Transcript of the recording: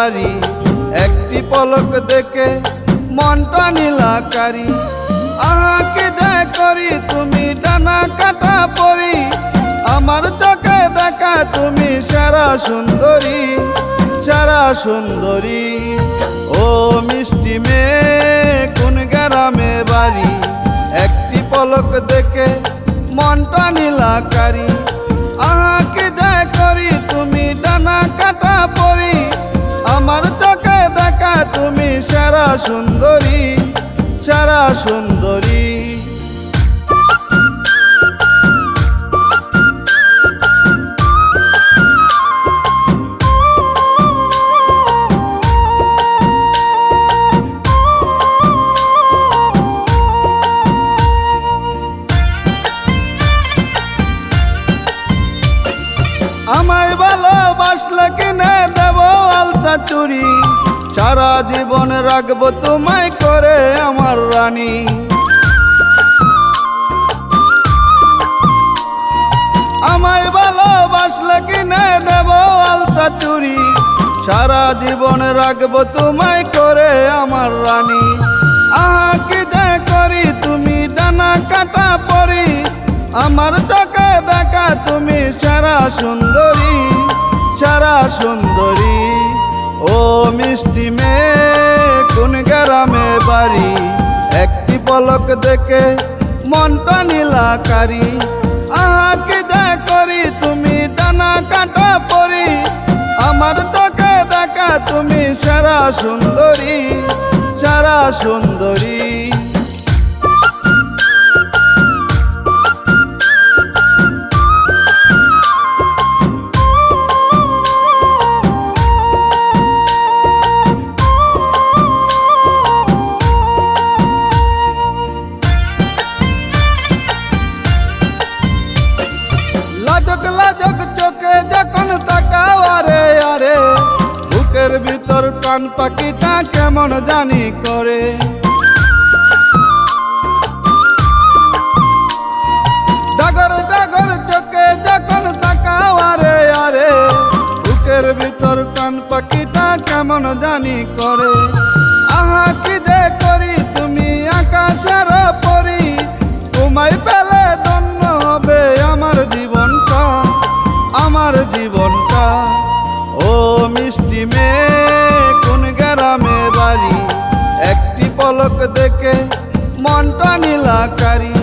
বাড়ি, একটি পলক দেখে মনটা নীলাকারি। আহা কি দয়া করি তুমি ডানা কাটা পরি, আমার চোখে দেখা তুমি সেরা সুন্দরী, সেরা সুন্দরী। ও মিষ্টি মেয়ে কোন গ্রামে বাড়ি, একটি পলক দেখে মনটা নীলাকারি। আহা কি দয়া করি তুমি ডানা কাটা পরি, আমার চোখে দেখা তুমি সেরা সুন্দরী, সেরা সুন্দরী। আমায় ভালোবাসলে কিনে দেব আলতা চুরি, সারা জীবন রাখবো তোমায় করে আমার রানী। আমায় ভালোবাসলে কিনে দেব আলতা চুরি, সারা জীবন রাখবো তোমায় করে আমার রানী। আহা কি দয়া করি তুমি ডানা কাটা পরি, আমার চোখে দেখা তুমি সেরা সুন্দরী, সেরা সুন্দরী। ও মিষ্টি মেয়ে কোন গ্রামে বাড়ি, একটি পলক দেখে মনটা নীলাকারি। আহা কি দয়া করি তুমি ডানা কাটা পরি, আমার চোখে দেখা তুমি সেরা সুন্দরী, সেরা সুন্দরী। লাজক লাজক চোখে যখন তাকাও আরে আরে, বুকের ভিতর প্রাণ পাখিটা কেমন জানি করে। ডাগর ডাগর চোখে যখন তাকাও আরে আরে, বুকের ভিতর প্রাণ পাখিটা কেমন জানি করে। আহা কি দে করি তুমি আকাশের পরি, তোমায় পেলে ধন্য হবে আমার জীবনটা, আমার জীবনটা। ও মিষ্টি মেয়ে কোন গ্রামে বাড়ি, একটি পলক দেখে মনটা নীলাকারি।